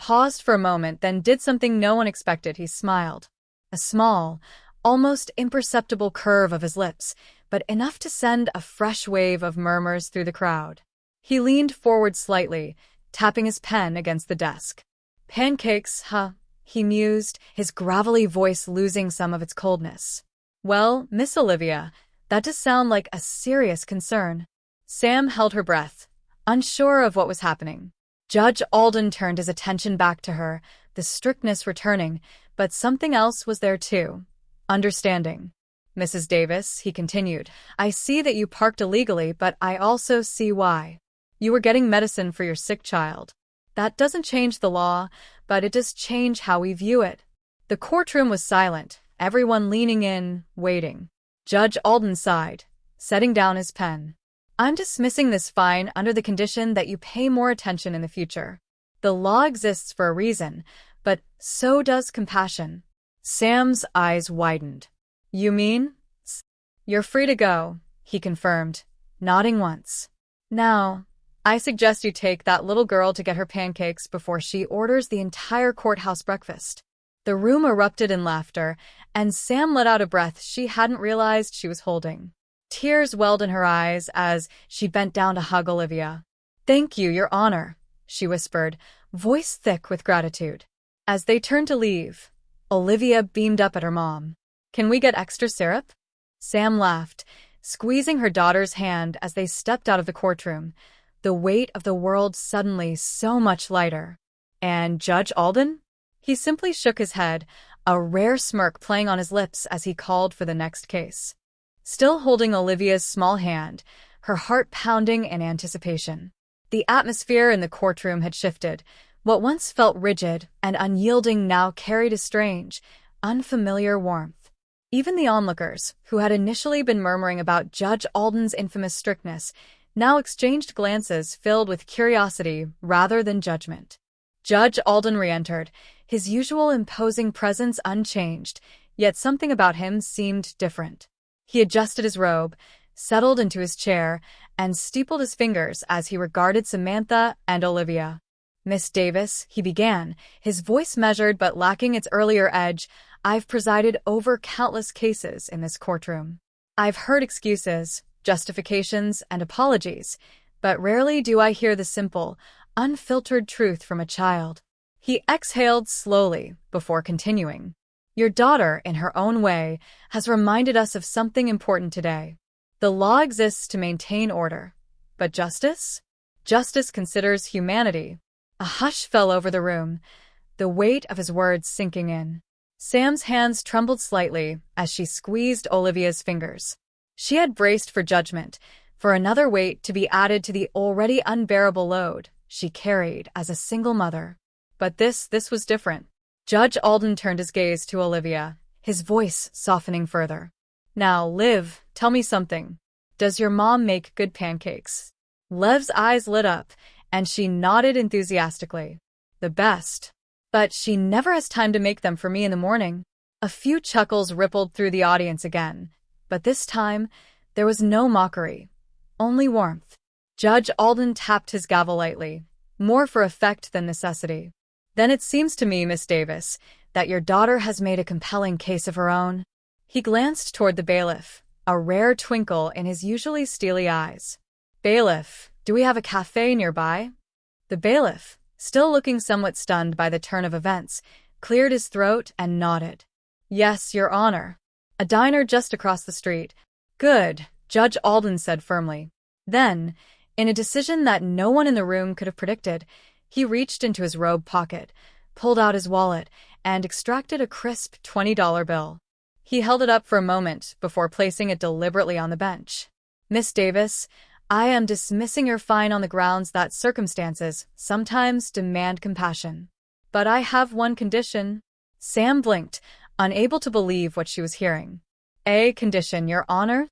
paused for a moment, then did something no one expected. He smiled. A small, almost imperceptible curve of his lips, but enough to send a fresh wave of murmurs through the crowd. He leaned forward slightly, tapping his pen against the desk. Pancakes, huh? He mused, his gravelly voice losing some of its coldness. Well, Miss Olivia, that does sound like a serious concern. Sam held her breath, unsure of what was happening. Judge Alden turned his attention back to her, the strictness returning, but something else was there too. Understanding. Mrs. Davis, he continued, I see that you parked illegally, but I also see why. You were getting medicine for your sick child. That doesn't change the law, but it does change how we view it. The courtroom was silent, everyone leaning in, waiting. Judge Alden sighed, setting down his pen. I'm dismissing this fine under the condition that you pay more attention in the future. The law exists for a reason, but so does compassion. Sam's eyes widened. You mean? You're free to go, he confirmed, nodding once. Now, I suggest you take that little girl to get her pancakes before she orders the entire courthouse breakfast. The room erupted in laughter, and Sam let out a breath she hadn't realized she was holding. Tears welled in her eyes as she bent down to hug Olivia. Thank you, Your Honor, she whispered, voice thick with gratitude. As they turned to leave, Olivia beamed up at her mom. Can we get extra syrup? Sam laughed, squeezing her daughter's hand as they stepped out of the courtroom, the weight of the world suddenly so much lighter. And Judge Alden? He simply shook his head, a rare smirk playing on his lips as he called for the next case. Still holding Olivia's small hand, her heart pounding in anticipation. The atmosphere in the courtroom had shifted. What once felt rigid and unyielding now carried a strange, unfamiliar warmth. Even the onlookers, who had initially been murmuring about Judge Alden's infamous strictness, now exchanged glances filled with curiosity rather than judgment. Judge Alden re-entered, his usual imposing presence unchanged, yet something about him seemed different. He adjusted his robe, settled into his chair, and steepled his fingers as he regarded Samantha and Olivia. Miss Davis, he began, his voice measured but lacking its earlier edge, I've presided over countless cases in this courtroom. I've heard excuses, justifications, and apologies, but rarely do I hear the simple, unfiltered truth from a child. He exhaled slowly before continuing. Your daughter, in her own way, has reminded us of something important today. The law exists to maintain order. But justice? Justice considers humanity. A hush fell over the room, the weight of his words sinking in. Sam's hands trembled slightly as she squeezed Olivia's fingers. She had braced for judgment, for another weight to be added to the already unbearable load she carried as a single mother. But this was different. Judge Alden turned his gaze to Olivia, his voice softening further. Now, Liv, tell me something. Does your mom make good pancakes? Liv's eyes lit up, and she nodded enthusiastically. The best. But she never has time to make them for me in the morning. A few chuckles rippled through the audience again, but this time, there was no mockery, only warmth. Judge Alden tapped his gavel lightly, more for effect than necessity. Then it seems to me, Miss Davis, that your daughter has made a compelling case of her own. He glanced toward the bailiff, a rare twinkle in his usually steely eyes. Bailiff, do we have a cafe nearby? The bailiff, still looking somewhat stunned by the turn of events, cleared his throat and nodded. Yes, Your Honor. A diner just across the street. Good, Judge Alden said firmly. Then, in a decision that no one in the room could have predicted, he reached into his robe pocket, pulled out his wallet, and extracted a crisp $20 bill. He held it up for a moment before placing it deliberately on the bench. Miss Davis, I am dismissing your fine on the grounds that circumstances sometimes demand compassion. But I have one condition. Sam blinked, unable to believe what she was hearing. A condition, Your Honor?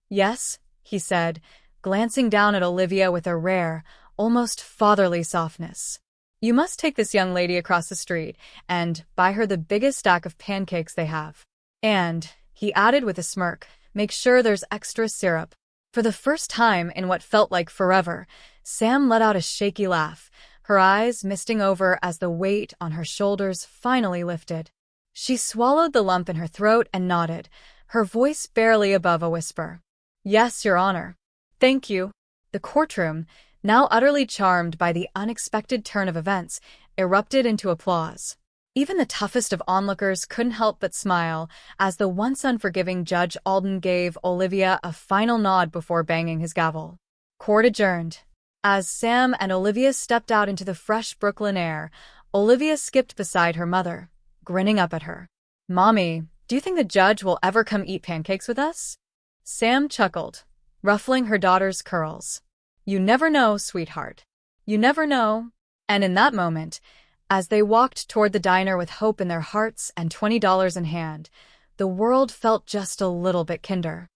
Yes, he said, glancing down at Olivia with a rare, almost fatherly softness. You must take this young lady across the street and buy her the biggest stack of pancakes they have. And, he added with a smirk, make sure there's extra syrup. For the first time in what felt like forever, Sam let out a shaky laugh, her eyes misting over as the weight on her shoulders finally lifted. She swallowed the lump in her throat and nodded, her voice barely above a whisper. "Yes, Your Honor." "Thank you." The courtroom, now utterly charmed by the unexpected turn of events, erupted into applause. Even the toughest of onlookers couldn't help but smile as the once unforgiving Judge Alden gave Olivia a final nod before banging his gavel. Court adjourned. As Sam and Olivia stepped out into the fresh Brooklyn air, Olivia skipped beside her mother, grinning up at her. "Mommy, do you think the judge will ever come eat pancakes with us?" Sam chuckled, ruffling her daughter's curls. "You never know, sweetheart. You never know." And in that moment, as they walked toward the diner with hope in their hearts and $20 in hand, the world felt just a little bit kinder.